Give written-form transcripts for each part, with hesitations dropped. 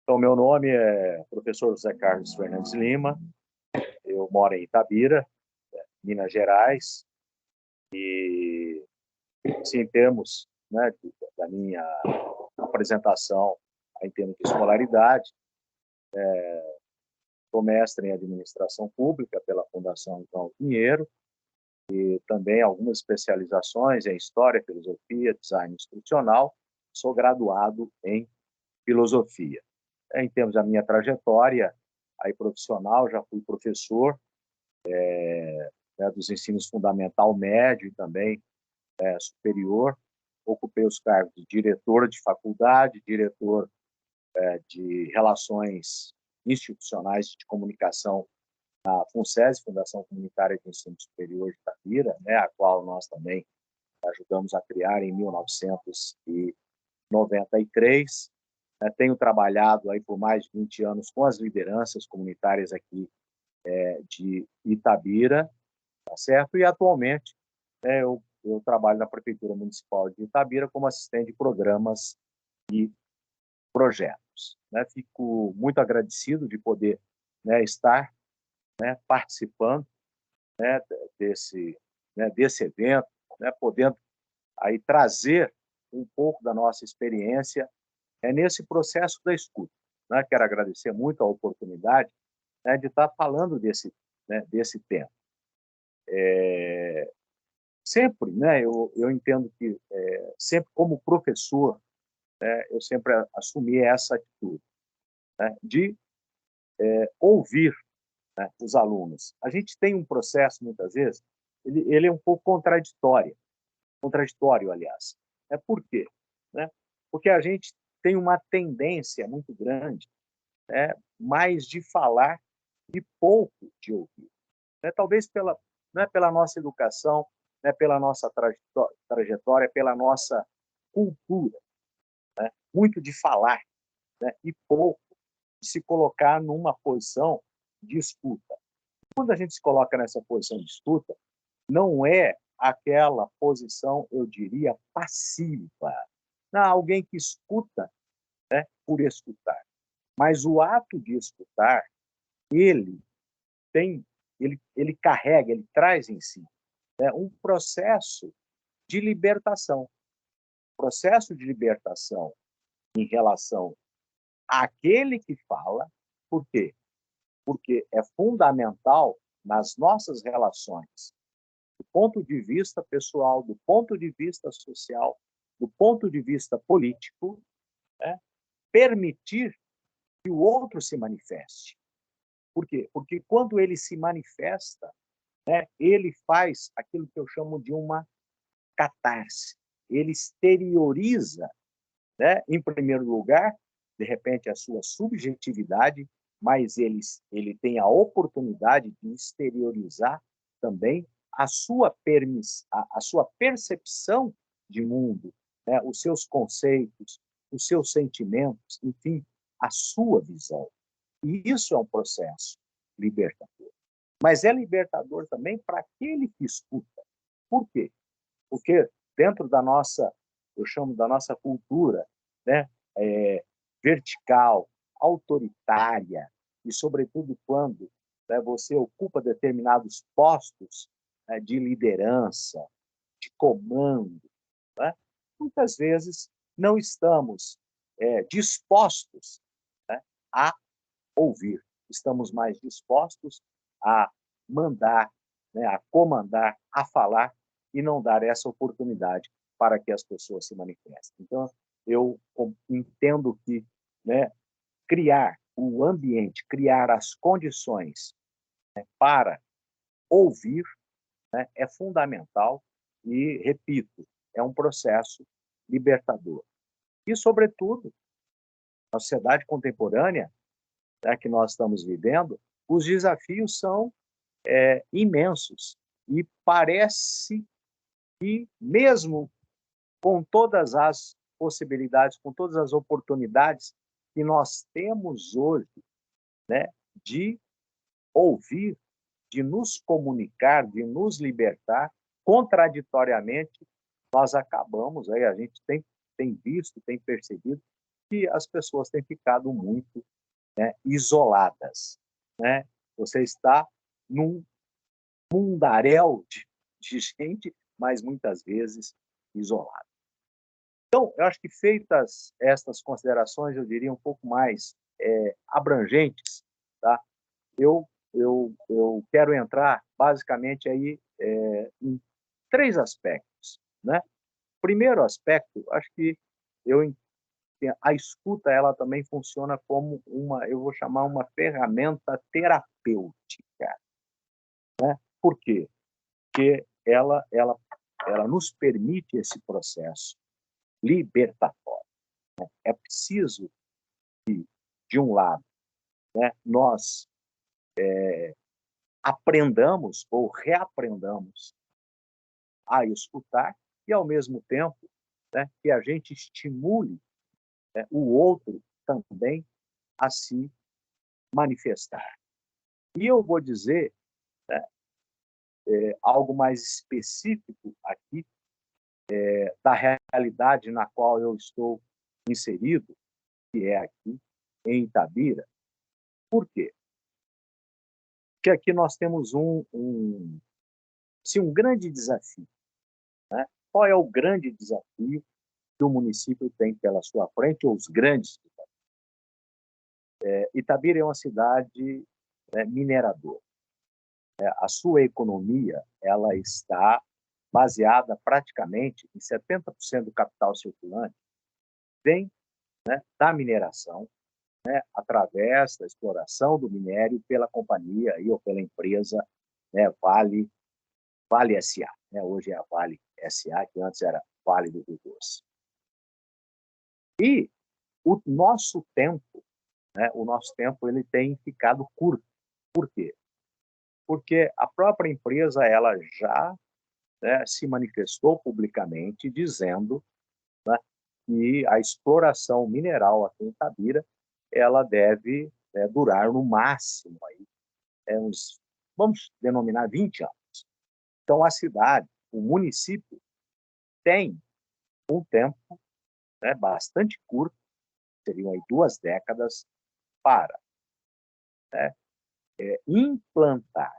Então, meu nome é professor José Carlos Fernandes Lima, eu moro em Itabira, Minas Gerais, e se em termos, né, da minha apresentação em termos de escolaridade, sou mestre em administração pública pela Fundação João Pinheiro, e também algumas especializações em história, filosofia, design instrucional, sou graduado em filosofia. Em termos da minha trajetória aí profissional, já fui professor, né, dos ensinos fundamental, médio e também superior. Ocupei os cargos de diretor de faculdade, diretor de relações institucionais de comunicação na FUNSESI, Fundação Comunitária de Ensino Superior de Itabira, né, a qual nós também ajudamos a criar em 1993. Tenho trabalhado aí por mais de 20 anos com as lideranças comunitárias aqui de Itabira, tá certo? E atualmente eu trabalho na Prefeitura Municipal de Itabira como assistente de programas e projetos. Né? Fico muito agradecido de poder, né, estar, né, participando, né, desse evento, né, podendo aí trazer um pouco da nossa experiência nesse processo da escuta. Né? Quero agradecer muito a oportunidade, né, de estar falando desse tema. Sempre, né, eu entendo que sempre como professor, eu sempre assumi essa atitude, né, de ouvir, né, os alunos. A gente tem um processo, muitas vezes, ele é um pouco contraditório, aliás. Por quê? Né? Porque a gente tem uma tendência muito grande, mais de falar e pouco de ouvir. Talvez pela nossa educação, pela nossa trajetória, pela nossa cultura, muito de falar, e pouco de se colocar numa posição de escuta. Quando a gente se coloca nessa posição de escuta, não é aquela posição, eu diria, passiva. Não, alguém que escuta, por escutar. Mas o ato de escutar, ele tem, ele carrega, ele traz em si, um processo de libertação. Processo de libertação em relação àquele que fala. Por quê? Porque é fundamental nas nossas relações, do ponto de vista pessoal, do ponto de vista social, do ponto de vista político, permitir que o outro se manifeste. Por quê? Porque quando ele se manifesta, ele faz aquilo que eu chamo de uma catarse. Ele exterioriza, em primeiro lugar, de repente, a sua subjetividade, mas ele tem a oportunidade de exteriorizar também a sua percepção de mundo, os seus conceitos, os seus sentimentos, enfim, a sua visão. E isso é um processo libertador. Mas é libertador também para aquele que escuta. Por quê? Porque dentro da nossa, eu chamo da nossa cultura, vertical, autoritária, e sobretudo quando você ocupa determinados postos, de liderança, de comando, muitas vezes não estamos dispostos, a ouvir. Estamos mais dispostos a mandar, a comandar, a falar e não dar essa oportunidade para que as pessoas se manifestem. Então, eu entendo que, criar o ambiente, criar as condições, para ouvir, é fundamental e, repito, é um processo libertador. E, sobretudo, na sociedade contemporânea, que nós estamos vivendo, os desafios são imensos. E parece que, mesmo com todas as possibilidades, com todas as oportunidades que nós temos hoje, de ouvir, de nos comunicar, de nos libertar, contraditoriamente, nós acabamos, aí a gente tem visto, tem percebido, que as pessoas têm ficado muito, né, isoladas, né? Você está num mundaréu de gente, mas muitas vezes isolado. Então, eu acho que feitas estas considerações, eu diria um pouco mais abrangentes, tá? Eu quero entrar basicamente aí em três aspectos, né? Primeiro aspecto, acho que eu a escuta ela também funciona como uma, eu vou chamar uma ferramenta terapêutica. Por quê? Porque ela nos permite esse processo libertatório. É preciso que, de um lado, né, nós aprendamos ou reaprendamos a escutar e, ao mesmo tempo, né, que a gente estimule, né, o outro também a se manifestar. E eu vou dizer, né, algo mais específico aqui da realidade na qual eu estou inserido, que é aqui em Itabira. Por quê? Porque aqui nós temos sim, um grande desafio. Né? Qual é o grande desafio que o município tem pela sua frente, ou os grandes desafios? Itabira é uma cidade, né, mineradora. A sua economia ela está baseada praticamente em 70% do capital circulante vem, né, da mineração, né, através da exploração do minério pela companhia aí, ou pela empresa, né, Vale SA. Né, hoje é a Vale SA, que antes era Vale do Rio Doce. E o nosso tempo ele tem ficado curto. Por quê? Porque a própria empresa ela já, né, se manifestou publicamente dizendo, né, que a exploração mineral aqui em Itabira ela deve, né, durar no máximo aí, uns, vamos denominar 20 anos. Então a cidade, o município tem um tempo, né, bastante curto, seriam aí 2 décadas, para, né, implantar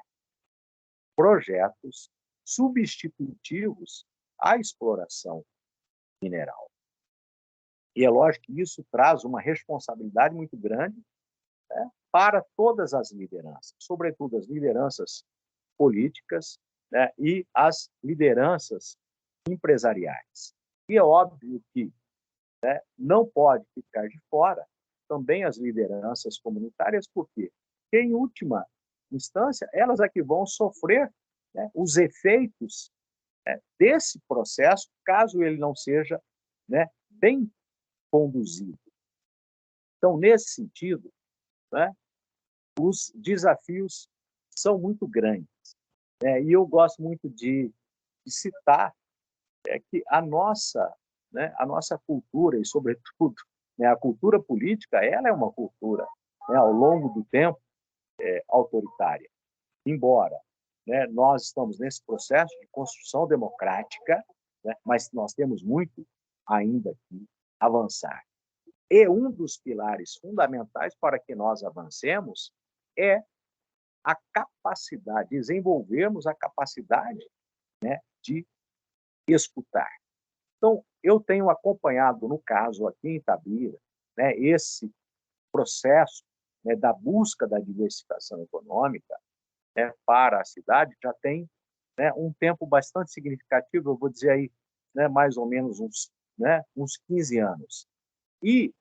projetos substitutivos à exploração mineral. E é lógico que isso traz uma responsabilidade muito grande, né, para todas as lideranças, sobretudo as lideranças políticas, né, e as lideranças empresariais. E é óbvio que, né, não pode ficar de fora também as lideranças comunitárias, porque, em última instância, elas é que vão sofrer, né, os efeitos, né, desse processo, caso ele não seja, né, bem conduzido. Então, nesse sentido, né, os desafios são muito grandes. E eu gosto muito de citar que a nossa cultura, e sobretudo, né, a cultura política, ela é uma cultura, né, ao longo do tempo, autoritária. Embora, né, nós estamos nesse processo de construção democrática, né, mas nós temos muito ainda que avançar. E um dos pilares fundamentais para que nós avancemos é a capacidade, desenvolvermos a capacidade, né, de escutar. Então, eu tenho acompanhado, no caso aqui em Itabira, né, esse processo, né, da busca da diversificação econômica, né, para a cidade, já tem, né, um tempo bastante significativo, eu vou dizer aí, né, mais ou menos uns 15 anos. E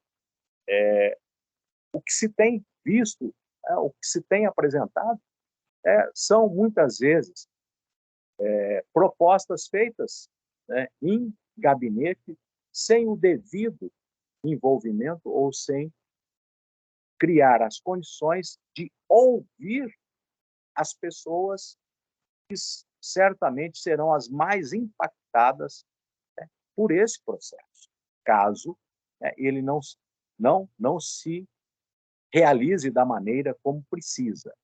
o que se tem visto, o que se tem apresentado, são muitas vezes propostas feitas, né, em gabinete sem o devido envolvimento ou sem criar as condições de ouvir as pessoas que certamente serão as mais impactadas, né, por esse processo, caso, né, ele não se realize da maneira como precisa.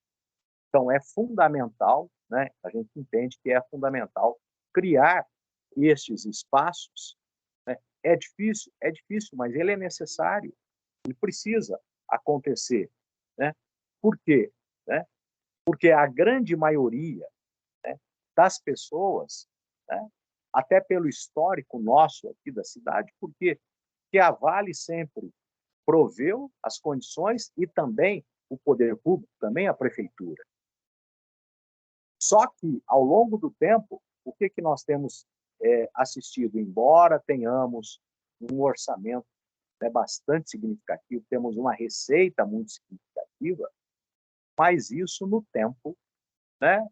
Então, é fundamental, né, a gente entende que é fundamental criar estes espaços. Né? É difícil, mas ele é necessário, Ele precisa acontecer, né? Por quê? Né? Porque a grande maioria, né, das pessoas, né, até pelo histórico nosso aqui da cidade, porque a Vale sempre proveu as condições e também o poder público, também a prefeitura. Só que, ao longo do tempo, o que nós temos assistido? Embora tenhamos um orçamento, né, bastante significativo, temos uma receita muito significativa, mas isso, no tempo, né,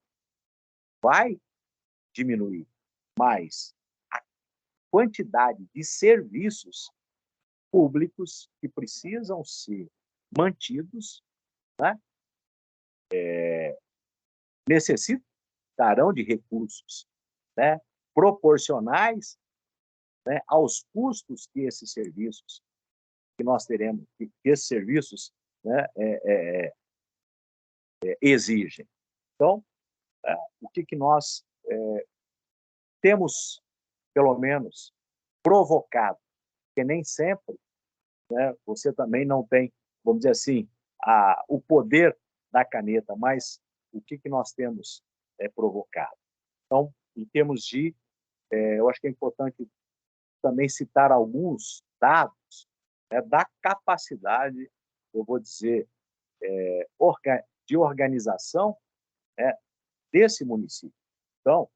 vai diminuir. Mas a quantidade de serviços públicos que precisam ser mantidos, né, necessitarão de recursos, né, proporcionais, né, aos custos que esses serviços que nós teremos, que esses serviços, né, exigem. Então, o que nós temos, pelo menos, provocado, porque nem sempre, né, você também não tem, vamos dizer assim, o poder da caneta, mas o que nós temos provocado. Então, em termos de, eu acho que é importante também citar alguns dados, né, da capacidade, eu vou dizer, de organização, né, desse município. Então,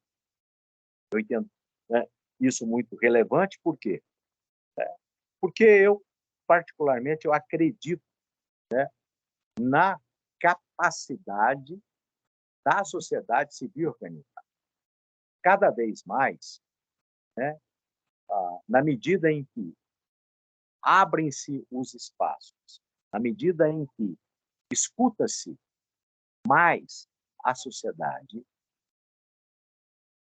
eu entendo, né, isso muito relevante, por quê? Porque eu, particularmente, eu acredito, né, na capacidade da sociedade civil organizada. Cada vez mais, né, na medida em que abrem-se os espaços, na medida em que escuta-se mais a sociedade,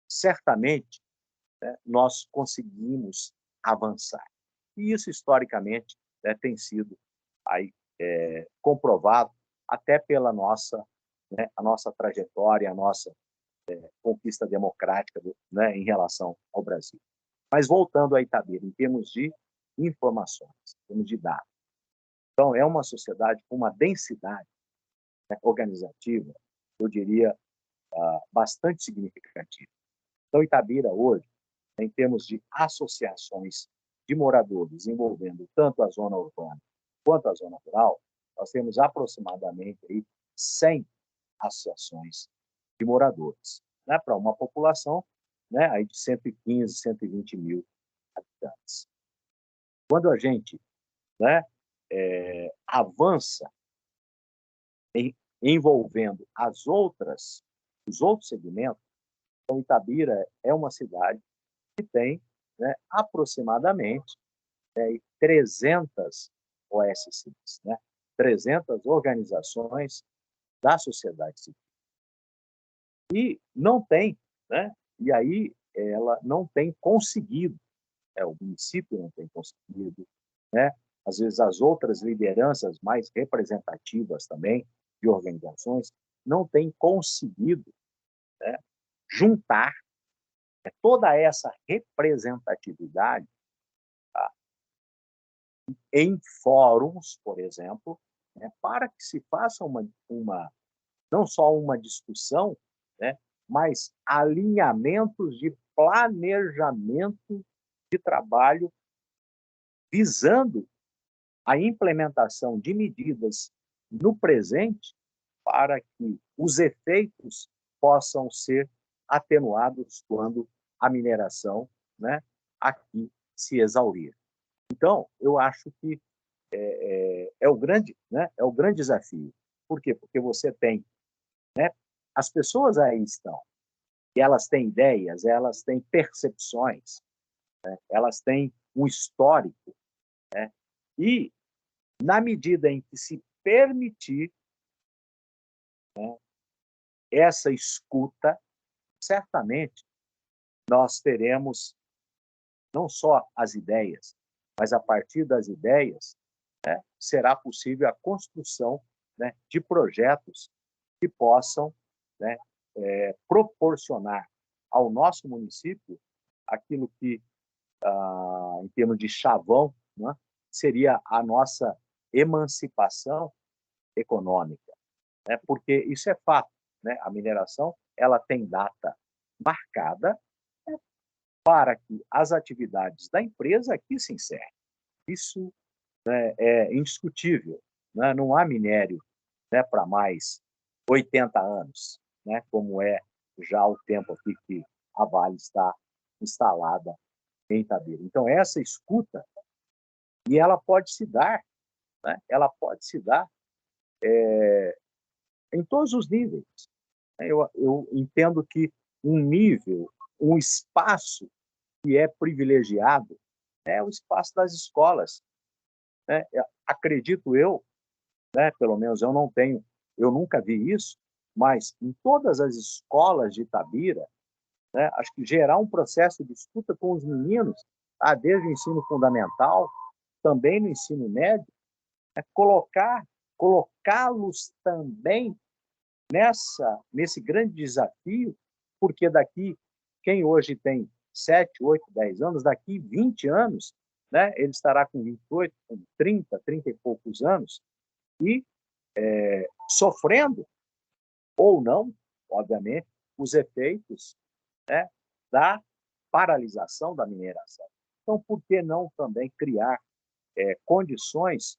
certamente, né, nós conseguimos avançar. E isso, historicamente, né, tem sido aí, comprovado até pela nossa, né, a nossa trajetória, a nossa conquista democrática, né, em relação ao Brasil. Mas voltando a Itabira, em termos de informações, em termos de dados. Então, é uma sociedade com uma densidade, né, organizativa, eu diria, bastante significativa. Então, Itabira, hoje, em termos de associações de moradores envolvendo tanto a zona urbana quanto a zona rural, nós temos aproximadamente aí 100 associações de moradores, né, para uma população, né, aí de 115, 120 mil habitantes. Quando a gente, né, avança envolvendo os outros segmentos, então Itabira é uma cidade que tem, né, aproximadamente 300 OSCs, né, 300 organizações da sociedade civil. E não tem, né, e aí ela não tem conseguido, o município não tem conseguido, né, às vezes as outras lideranças mais representativas também de organizações não têm conseguido, né, juntar toda essa representatividade, tá, em fóruns, por exemplo, né, para que se faça não só uma discussão, né, mas alinhamentos de planejamento de trabalho visando a implementação de medidas no presente para que os efeitos possam ser atenuados quando a mineração, né, aqui se exaurir. Então, eu acho que é o grande, né, é o grande desafio. Por quê? Porque você tem, né, as pessoas aí estão, e elas têm ideias, elas têm percepções, né, elas têm um histórico, né, e na medida em que se permitir, né, essa escuta, certamente nós teremos não só as ideias, mas a partir das ideias, né, será possível a construção, né, de projetos que possam, né, proporcionar ao nosso município aquilo que, em termos de chavão, né, seria a nossa emancipação econômica, né? Porque isso é fato, né? A mineração ela tem data marcada, né, para que as atividades da empresa aqui se encerrem. Isso, né, é indiscutível, né? Não há minério, né, para mais 80 anos, né? Como é já o tempo aqui que a Vale está instalada em Itabira. Então, essa escuta, e ela pode se dar, né? Ela pode se dar em todos os níveis. Eu entendo que um nível, um espaço que é privilegiado é o espaço das escolas, né? Acredito eu, né? Pelo menos eu nunca vi isso, mas em todas as escolas de Itabira, né? Acho que gerar um processo de escuta com os meninos, desde o ensino fundamental, também no ensino médio, é colocá-los também nesse grande desafio, porque quem hoje tem 7, 8, 10 anos, daqui 20 anos, né, ele estará com 28, com 30 e poucos anos, e sofrendo, ou não, obviamente, os efeitos, né, da paralisação da mineração. Então, por que não também criar condições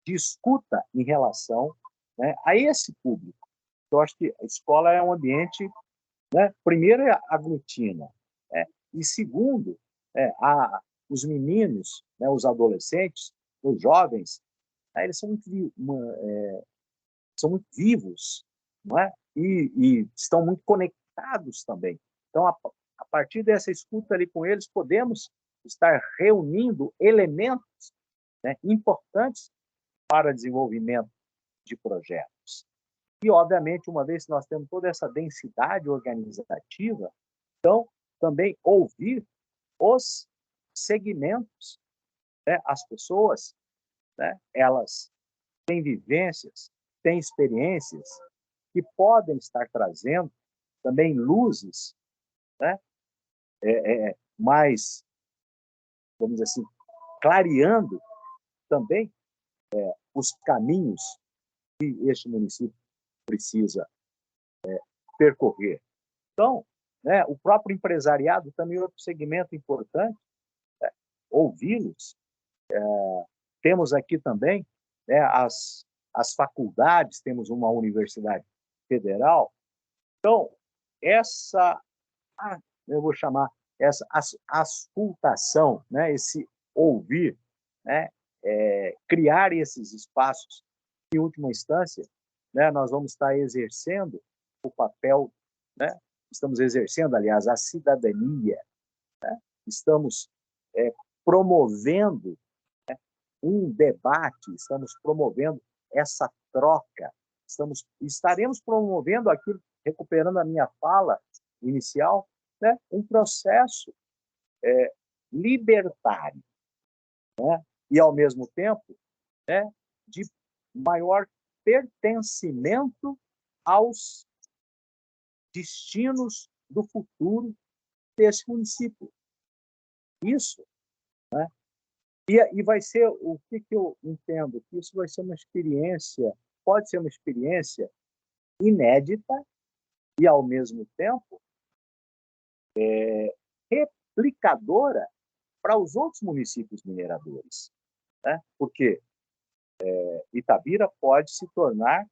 de escuta em relação, né, a esse público? Eu acho que a escola é um ambiente, né, primeiro, aglutina, né, e segundo, os meninos, né, os adolescentes, os jovens, né, eles são muito vivos, não é? E estão muito conectados também. Então, a partir dessa escuta ali com eles, podemos estar reunindo elementos, né, importantes para desenvolvimento de projetos. E, obviamente, uma vez que nós temos toda essa densidade organizativa, então, também ouvir os segmentos, né? As pessoas, né? Elas têm vivências, têm experiências que podem estar trazendo também luzes, né? Mais, vamos dizer assim, clareando também os caminhos que este município precisa percorrer. Então, né, o próprio empresariado também é outro segmento importante, né, ouvi-los. Temos aqui também, né, as faculdades, temos uma universidade federal. Então, essa, eu vou chamar, essa auscultação, né, esse ouvir, né, criar esses espaços, em última instância, né, nós vamos estar exercendo o papel, né, estamos exercendo, aliás, a cidadania, né, estamos promovendo um debate, estamos promovendo essa troca, estaremos promovendo aquilo, recuperando a minha fala inicial, né, um processo libertário, né, e, ao mesmo tempo, né, de maior pertencimento aos destinos do futuro desse município. Isso, né? E vai ser, o que eu entendo, que isso vai ser uma experiência, pode ser uma experiência inédita e, ao mesmo tempo, replicadora para os outros municípios mineradores, né? Porque Itabira pode se tornar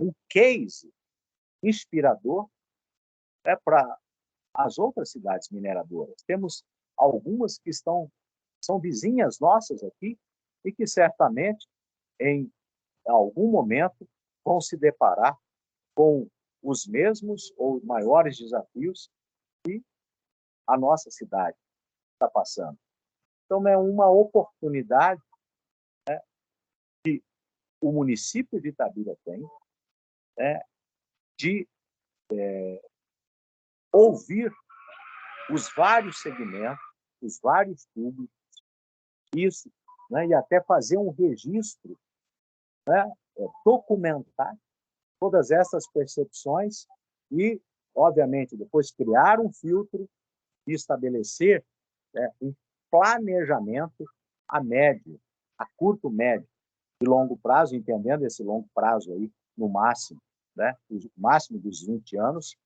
um case inspirador, né, para as outras cidades mineradoras. Temos algumas que são vizinhas nossas aqui e que certamente, em algum momento, vão se deparar com os mesmos ou maiores desafios que a nossa cidade está passando. Então, é uma oportunidade, né, que o município de Itabira tem, né, de ouvir os vários segmentos, os vários públicos, isso, né, e até fazer um registro, né, documentar todas essas percepções e, obviamente, depois criar um filtro e estabelecer, né, um planejamento a médio, a curto médio de longo prazo, entendendo esse longo prazo aí, no máximo, né, o máximo dos 20 anos,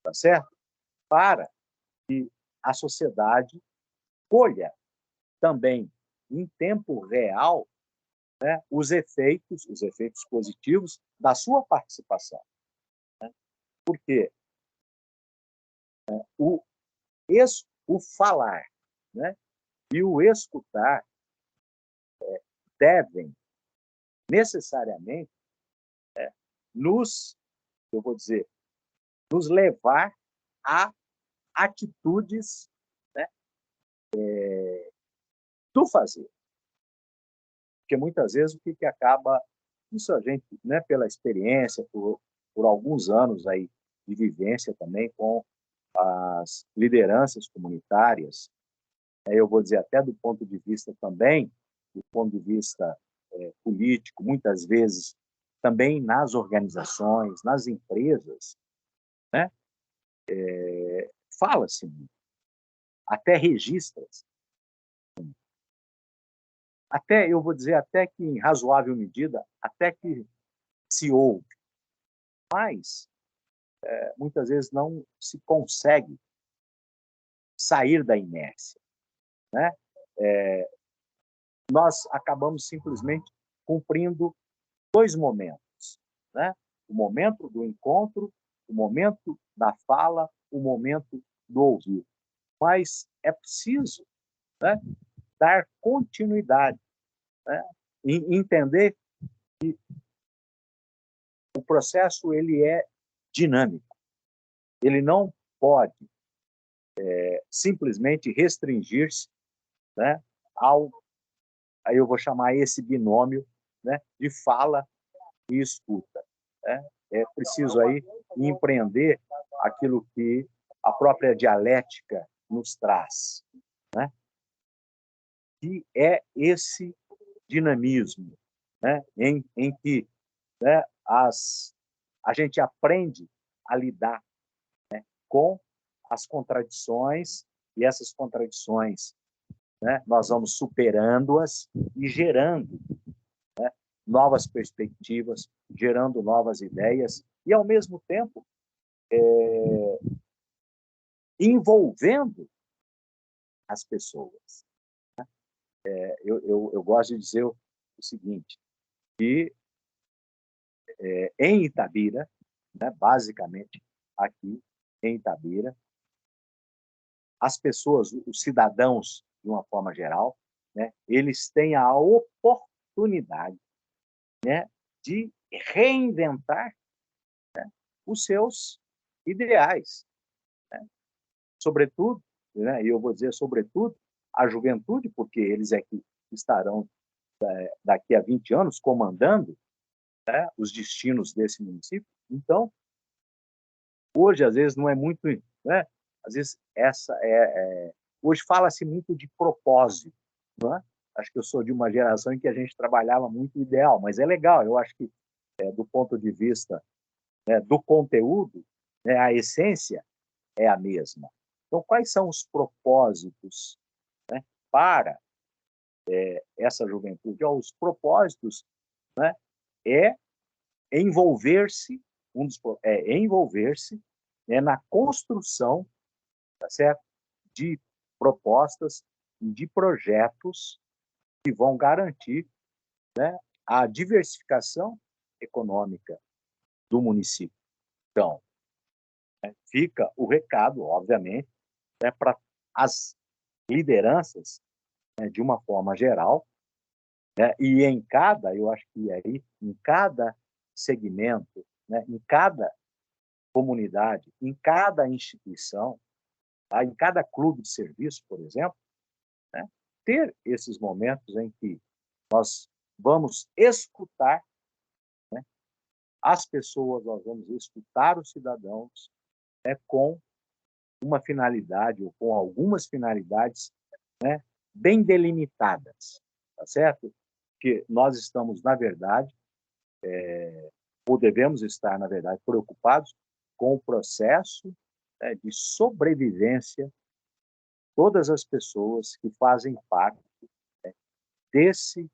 tá certo? Para que a sociedade colha também, em tempo real, né, os efeitos positivos da sua participação. Né? Porque o, o falar, né, e o escutar devem necessariamente nos, eu vou dizer, nos levar a atitudes, né, do fazer. Porque muitas vezes o que acaba, isso a gente, né, pela experiência, por alguns anos aí de vivência também com as lideranças comunitárias, eu vou dizer até do ponto de vista também, do ponto de vista político, muitas vezes também nas organizações, nas empresas, né, fala-se, até registra-se, até, eu vou dizer, até que em razoável medida, até que se ouve, mas muitas vezes não se consegue sair da inércia, né? Nós acabamos simplesmente cumprindo dois momentos, né? O momento do encontro, o momento da fala, o momento do ouvir. Mas é preciso, né, dar continuidade, né? E entender que o processo ele é dinâmico. Ele não pode simplesmente restringir-se, né, ao, aí eu vou chamar esse binômio, né, de fala e escuta. Né? É preciso aí empreender aquilo que a própria dialética nos traz, né? Que é esse dinamismo, né? em que, né, a gente aprende a lidar, né, com as contradições, e essas contradições, né, nós vamos superando-as e gerando novas perspectivas, gerando novas ideias e, ao mesmo tempo, envolvendo as pessoas. Eu gosto de dizer o seguinte, que em Itabira, né, basicamente aqui em Itabira, as pessoas, os cidadãos, de uma forma geral, né, eles têm a oportunidade, né, de reinventar os seus ideais, né? Sobretudo, né, e eu vou dizer sobretudo, a juventude, porque eles é que estarão daqui a 20 anos comandando, né, os destinos desse município. Então, hoje, às vezes, não é muito, né, às vezes, hoje fala-se muito de propósito, não é? Acho que eu sou de uma geração em que a gente trabalhava muito ideal, mas é legal, eu acho que, do ponto de vista, né, do conteúdo, né, a essência é a mesma. Então, quais são os propósitos, né, para essa juventude? Os propósitos, né, é envolver-se, envolver-se, né, na construção, tá certo, de propostas e de projetos que vão garantir, né, a diversificação econômica do município. Então, fica o recado, obviamente, né, para as lideranças, né, de uma forma geral, né, e em cada, eu acho que aí, em cada segmento, né, em cada comunidade, em cada instituição, tá, em cada clube de serviço, por exemplo, né, ter esses momentos em que nós vamos escutar, né, as pessoas, nós vamos escutar os cidadãos, né, com uma finalidade ou com algumas finalidades, né, bem delimitadas, tá certo? Que nós estamos, na verdade, ou devemos estar, na verdade, preocupados com o processo, né, de sobrevivência de todas as pessoas que fazem parte, né, desse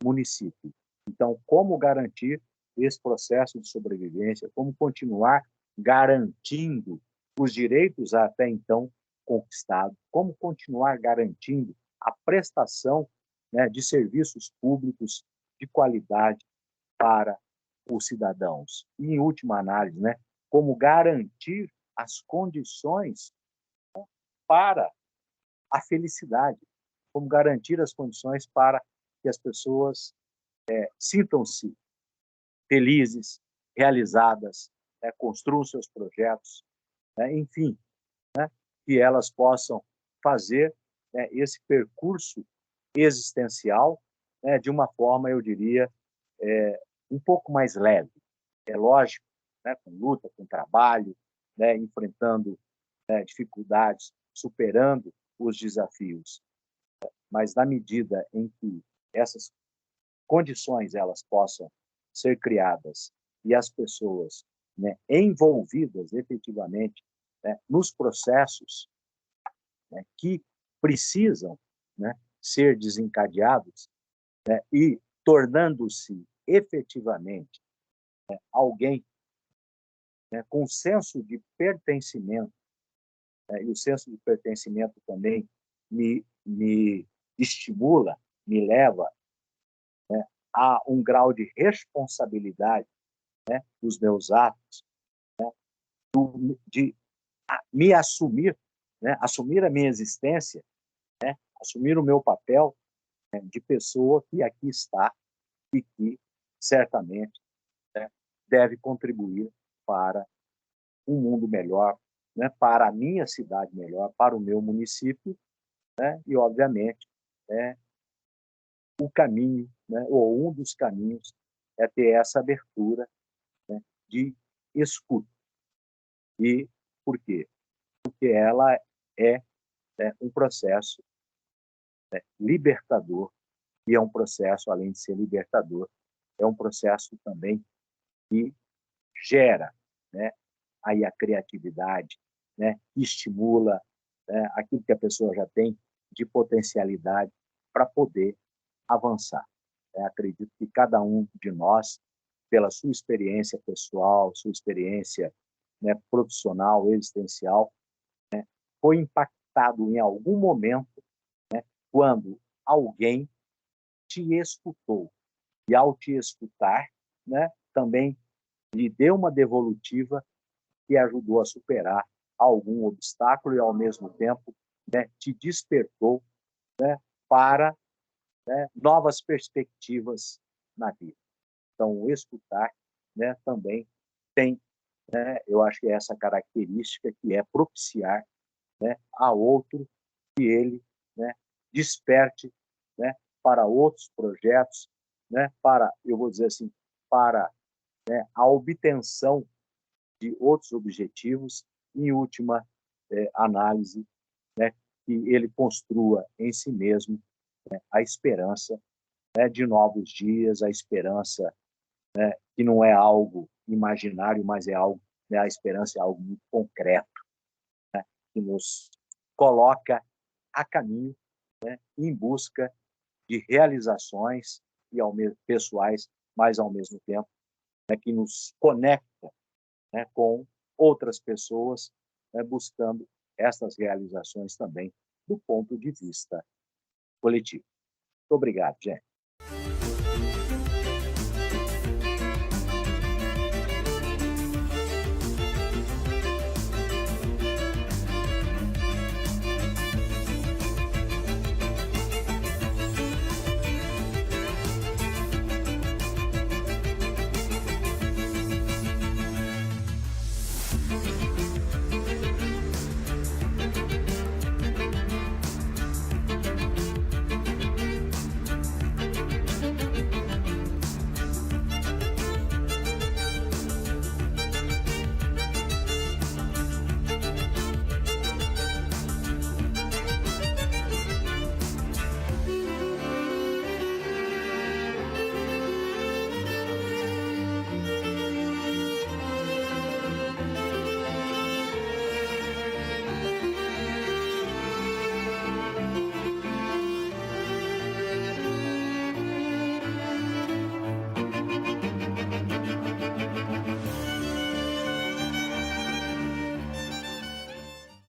município. Então, como garantir esse processo de sobrevivência, como continuar garantindo os direitos até então conquistados, como continuar garantindo a prestação, né, de serviços públicos de qualidade para os cidadãos. E, em última análise, né, como garantir as condições para a felicidade, como garantir as condições para que as pessoas sintam-se felizes, realizadas, construam seus projetos, enfim, né, que elas possam fazer, esse percurso existencial, de uma forma, eu diria, um pouco mais leve. É lógico, né, com luta, com trabalho, né, enfrentando dificuldades, superando os desafios, mas na medida em que essas condições elas possam ser criadas e as pessoas, né, envolvidas efetivamente, né, nos processos, né, que precisam, né, ser desencadeados, né, e tornando-se efetivamente, né, alguém, né, com senso de pertencimento, né, e o senso de pertencimento também me estimula, me leva, né, a um grau de responsabilidade, né, dos meus atos, de me assumir, né, assumir a minha existência, né, assumir o meu papel, né, de pessoa que aqui está e que certamente, né, deve contribuir para um mundo melhor, né, para a minha cidade melhor, para o meu município, né, e obviamente, né, o caminho, né, ou um dos caminhos é ter essa abertura, né, de escuta. E por quê? Porque ela é, né, um processo, né, libertador, e é um processo, além de ser libertador, é um processo também que gera, né, aí a criatividade, né, que estimula, né, aquilo que a pessoa já tem de potencialidade para poder avançar. Acredito que cada um de nós, pela sua experiência pessoal, sua experiência, né, profissional, existencial, foi impactado em algum momento quando alguém te escutou. E ao te escutar, né, também lhe deu uma devolutiva que ajudou a superar algum obstáculo e, ao mesmo tempo, né, te despertou, né, para, né, novas perspectivas na vida. Então, o escutar, né, também tem, né, eu acho que é essa característica que é propiciar, né, a outro que ele, né, desperte, né, para outros projetos, né, para, eu vou dizer assim, para, né, a obtenção de outros objetivos, em última análise, né, que ele construa em si mesmo, né, a esperança, né, de novos dias, a esperança, né, que não é algo imaginário, mas é algo, né, a esperança é algo muito concreto, né, que nos coloca a caminho, né, em busca de realizações e ao mesmo pessoais, mas ao mesmo tempo, né, que nos conecta, né, com outras pessoas, né, buscando essas realizações também do ponto de vista coletivo. Muito obrigado, gente.